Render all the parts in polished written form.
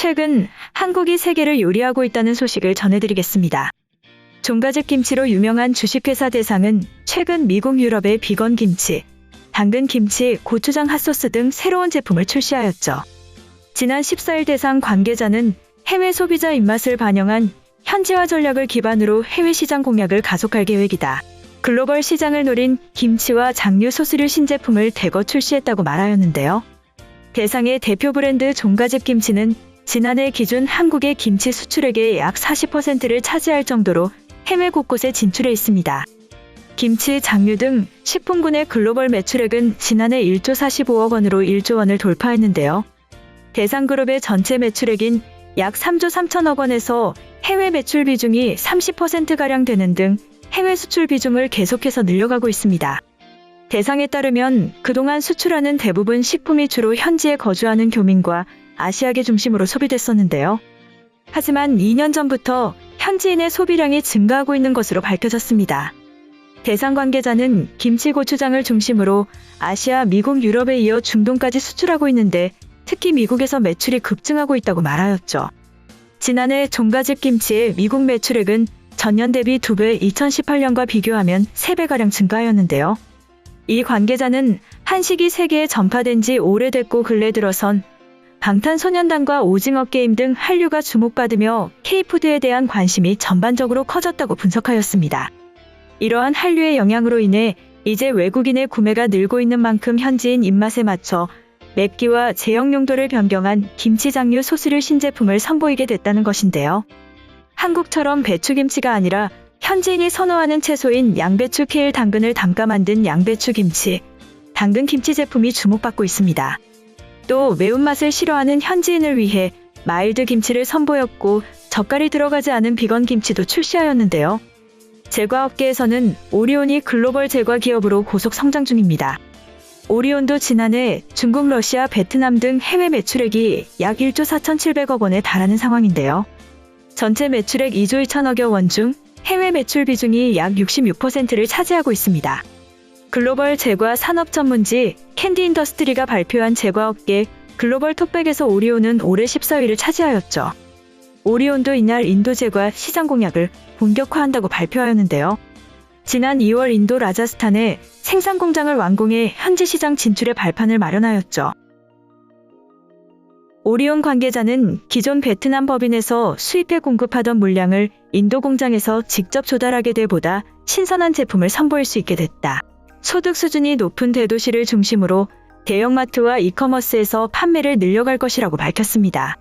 최근 한국이 세계를 요리하고 있다는 소식을 전해드리겠습니다. 종가집 김치로 유명한 주식회사 대상은 최근 미국 유럽의 비건 김치, 당근 김치, 고추장 핫소스 등 새로운 제품을 출시하였죠. 지난 14일 대상 관계자는 해외 소비자 입맛을 반영한 현지화 전략을 기반으로 해외 시장 공략을 가속할 계획이다. 글로벌 시장을 노린 김치와 장류 소스류 신제품을 대거 출시했다고 말하였는데요. 대상의 대표 브랜드 종가집 김치는 지난해 기준 한국의 김치 수출액의 약 40%를 차지할 정도로 해외 곳곳에 진출해 있습니다. 김치, 장류 등 식품군의 글로벌 매출액은 지난해 1조 45억 원으로 1조 원을 돌파했는데요. 대상그룹의 전체 매출액인 약 3조 3천억 원에서 해외 매출 비중이 30%가량 되는 등 해외 수출 비중을 계속해서 늘려가고 있습니다. 대상에 따르면 그동안 수출하는 대부분 식품이 주로 현지에 거주하는 교민과 아시아계 중심으로 소비됐었는데요. 하지만 2년 전부터 현지인의 소비량이 증가하고 있는 것으로 밝혀졌습니다. 대상 관계자는 김치 고추장을 중심으로 아시아, 미국, 유럽에 이어 중동까지 수출하고 있는데 특히 미국에서 매출이 급증하고 있다고 말하였죠. 지난해 종가집 김치의 미국 매출액은 전년 대비 2배, 2018년과 비교하면 3배가량 증가하였는데요. 이 관계자는 한식이 세계에 전파된 지 오래됐고 근래 들어선 방탄소년단과 오징어 게임 등 한류가 주목받으며 K-푸드에 대한 관심이 전반적으로 커졌다고 분석하였습니다. 이러한 한류의 영향으로 인해 이제 외국인의 구매가 늘고 있는 만큼 현지인 입맛에 맞춰 맵기와 제형 용도를 변경한 김치 장류 소스류 신제품을 선보이게 됐다는 것인데요. 한국처럼 배추김치가 아니라 현지인이 선호하는 채소인 양배추, 케일, 당근을 담가 만든 양배추김치, 당근김치 제품이 주목받고 있습니다. 또 매운맛을 싫어하는 현지인을 위해 마일드 김치를 선보였고 젓갈이 들어가지 않은 비건 김치도 출시하였는데요. 제과업계에서는 오리온이 글로벌 제과 기업으로 고속 성장 중입니다. 오리온도 지난해 중국, 러시아, 베트남 등 해외 매출액이 약 1조 4,700억 원에 달하는 상황인데요. 전체 매출액 2조 2천억여 원 중 해외 매출 비중이 약 66%를 차지하고 있습니다. 글로벌 제과 산업 전문지 캔디 인더스트리가 발표한 제과업계 글로벌 톱백에서 오리온은 올해 14위를 차지하였죠. 오리온도 이날 인도 제과 시장 공략을 본격화한다고 발표하였는데요. 지난 2월 인도 라자스탄에 생산 공장을 완공해 현지 시장 진출의 발판을 마련하였죠. 오리온 관계자는 기존 베트남 법인에서 수입해 공급하던 물량을 인도 공장에서 직접 조달하게 돼 보다 신선한 제품을 선보일 수 있게 됐다. 소득 수준이 높은 대도시를 중심으로 대형마트와 이커머스에서 판매를 늘려갈 것이라고 밝혔습니다.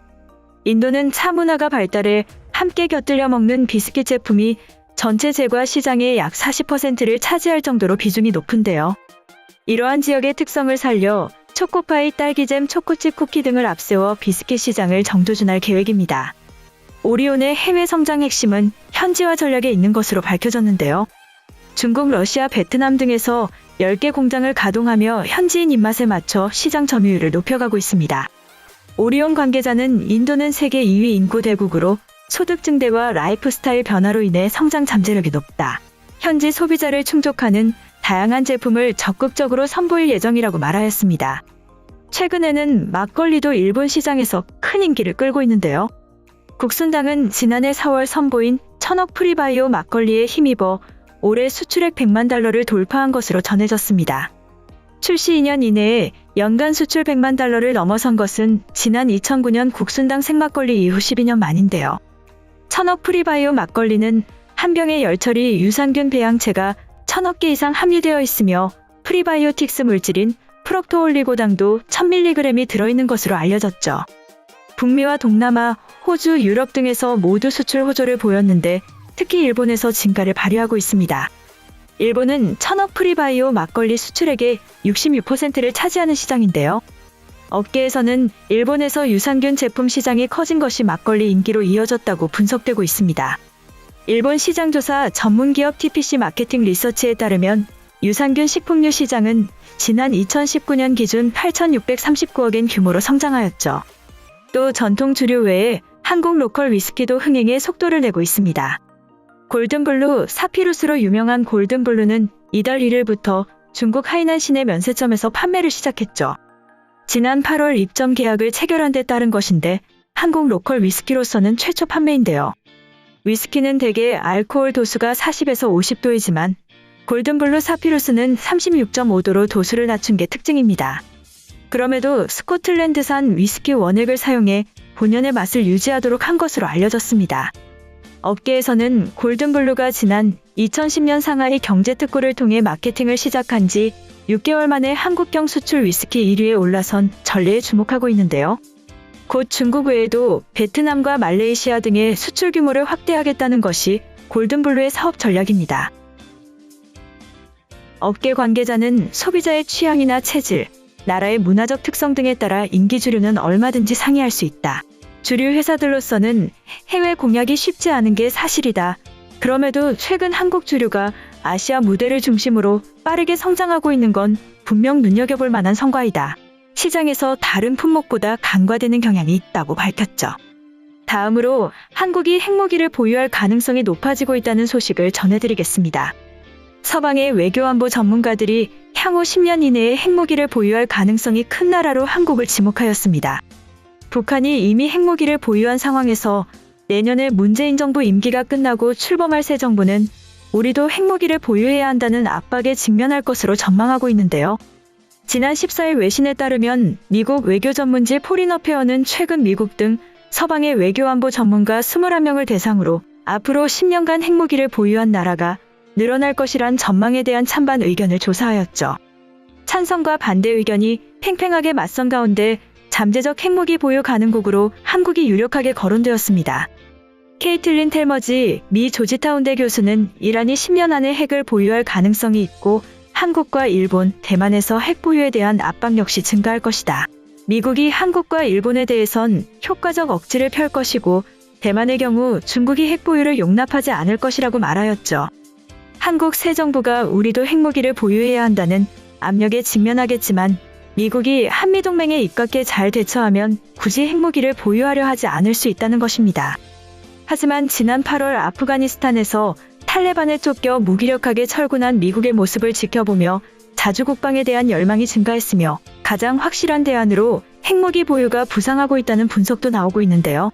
인도는 차 문화가 발달해 함께 곁들여 먹는 비스킷 제품이 전체 제과 시장의 약 40%를 차지할 정도로 비중이 높은데요. 이러한 지역의 특성을 살려 초코파이, 딸기잼, 초코칩 쿠키 등을 앞세워 비스킷 시장을 정조준할 계획입니다. 오리온의 해외 성장 핵심은 현지화 전략에 있는 것으로 밝혀졌는데요. 중국, 러시아, 베트남 등에서 10개 공장을 가동하며 현지인 입맛에 맞춰 시장 점유율을 높여가고 있습니다. 오리온 관계자는 인도는 세계 2위 인구 대국으로 소득 증대와 라이프 스타일 변화로 인해 성장 잠재력이 높다. 현지 소비자를 충족하는 다양한 제품을 적극적으로 선보일 예정이라고 말하였습니다. 최근에는 막걸리도 일본 시장에서 큰 인기를 끌고 있는데요. 국순당은 지난해 4월 선보인 천억 프리바이오 막걸리에 힘입어 올해 수출액 100만 달러를 돌파한 것으로 전해졌습니다. 출시 2년 이내에 연간 수출 100만 달러를 넘어선 것은 지난 2009년 국순당 생막걸리 이후 12년 만인데요. 천억 프리바이오 막걸리는 한 병의 열처리 유산균 배양체가 1000억 개 이상 함유되어 있으며 프리바이오틱스 물질인 프록토올리고당도 1000mg이 들어있는 것으로 알려졌죠. 북미와 동남아, 호주, 유럽 등에서 모두 수출 호조를 보였는데 특히 일본에서 진가를 발휘하고 있습니다. 일본은 천억 프리바이오 막걸리 수출액의 66%를 차지하는 시장인데요. 업계에서는 일본에서 유산균 제품 시장이 커진 것이 막걸리 인기로 이어졌다고 분석되고 있습니다. 일본 시장조사 전문기업 TPC 마케팅 리서치에 따르면 유산균 식품류 시장은 지난 2019년 기준 8,639억엔 규모로 성장하였죠. 또 전통 주류 외에 한국 로컬 위스키도 흥행에 속도를 내고 있습니다. 골든블루, 사피루스로 유명한 골든블루는 이달 1일부터 중국 하이난 시내 면세점에서 판매를 시작했죠. 지난 8월 입점 계약을 체결한 데 따른 것인데 한국 로컬 위스키로서는 최초 판매인데요. 위스키는 대개 알코올 도수가 40에서 50도이지만 골든블루 사피루스는 36.5도로 도수를 낮춘 게 특징입니다. 그럼에도 스코틀랜드산 위스키 원액을 사용해 본연의 맛을 유지하도록 한 것으로 알려졌습니다. 업계에서는 골든블루가 지난 2010년 상하이 경제특구를 통해 마케팅을 시작한 지 6개월 만에 한국경 수출 위스키 1위에 올라선 전례에 주목하고 있는데요. 곧 중국 외에도 베트남과 말레이시아 등의 수출 규모를 확대하겠다는 것이 골든블루의 사업 전략입니다. 업계 관계자는 소비자의 취향이나 체질, 나라의 문화적 특성 등에 따라 인기 주류는 얼마든지 상이할 수 있다. 주류 회사들로서는 해외 공략이 쉽지 않은 게 사실이다. 그럼에도 최근 한국 주류가 아시아 무대를 중심으로 빠르게 성장하고 있는 건 분명 눈여겨볼 만한 성과이다. 시장에서 다른 품목보다 간과되는 경향이 있다고 밝혔죠. 다음으로 한국이 핵무기를 보유할 가능성이 높아지고 있다는 소식을 전해드리겠습니다. 서방의 외교안보 전문가들이 향후 10년 이내에 핵무기를 보유할 가능성이 큰 나라로 한국을 지목하였습니다. 북한이 이미 핵무기를 보유한 상황에서 내년에 문재인 정부 임기가 끝나고 출범할 새 정부는 우리도 핵무기를 보유해야 한다는 압박에 직면할 것으로 전망하고 있는데요. 지난 14일 외신에 따르면 미국 외교 전문지 포린 어페어는 최근 미국 등 서방의 외교안보 전문가 21명을 대상으로 앞으로 10년간 핵무기를 보유한 나라가 늘어날 것이란 전망에 대한 찬반 의견을 조사하였죠. 찬성과 반대 의견이 팽팽하게 맞선 가운데 잠재적 핵무기 보유 가능국으로 한국이 유력하게 거론되었습니다. 케이틀린 텔머지 미 조지타운대 교수는 이란이 10년 안에 핵을 보유할 가능성이 있고 한국과 일본, 대만에서 핵 보유에 대한 압박 역시 증가할 것이다. 미국이 한국과 일본에 대해선 효과적 억지를 펼 것이고 대만의 경우 중국이 핵 보유를 용납하지 않을 것이라고 말하였죠. 한국 새 정부가 우리도 핵무기를 보유해야 한다는 압력에 직면하겠지만 미국이 한미동맹에 입각해 잘 대처하면 굳이 핵무기를 보유하려 하지 않을 수 있다는 것입니다. 하지만 지난 8월 아프가니스탄에서 탈레반에 쫓겨 무기력하게 철군한 미국의 모습을 지켜보며 자주국방에 대한 열망이 증가했으며 가장 확실한 대안으로 핵무기 보유가 부상하고 있다는 분석도 나오고 있는데요.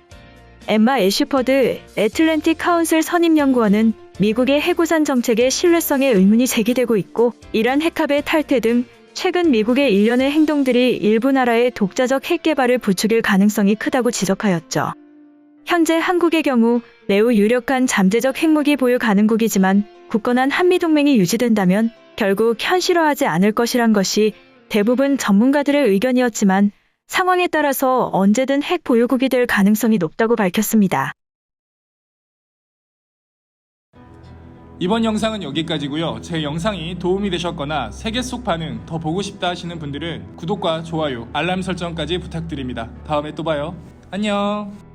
엠마 애슈퍼드 애틀랜틱 카운슬 선임연구원은 미국의 핵우산 정책의 신뢰성에 의문이 제기되고 있고 이란 핵합의 탈퇴 등 최근 미국의 일련의 행동들이 일부 나라의 독자적 핵 개발을 부추길 가능성이 크다고 지적하였죠. 현재 한국의 경우 매우 유력한 잠재적 핵무기 보유 가능국이지만 굳건한 한미동맹이 유지된다면 결국 현실화하지 않을 것이란 것이 대부분 전문가들의 의견이었지만 상황에 따라서 언제든 핵 보유국이 될 가능성이 높다고 밝혔습니다. 이번 영상은 여기까지고요. 제 영상이 도움이 되셨거나 세계 속 반응 더 보고 싶다 하시는 분들은 구독과 좋아요, 알람 설정까지 부탁드립니다. 다음에 또 봐요. 안녕.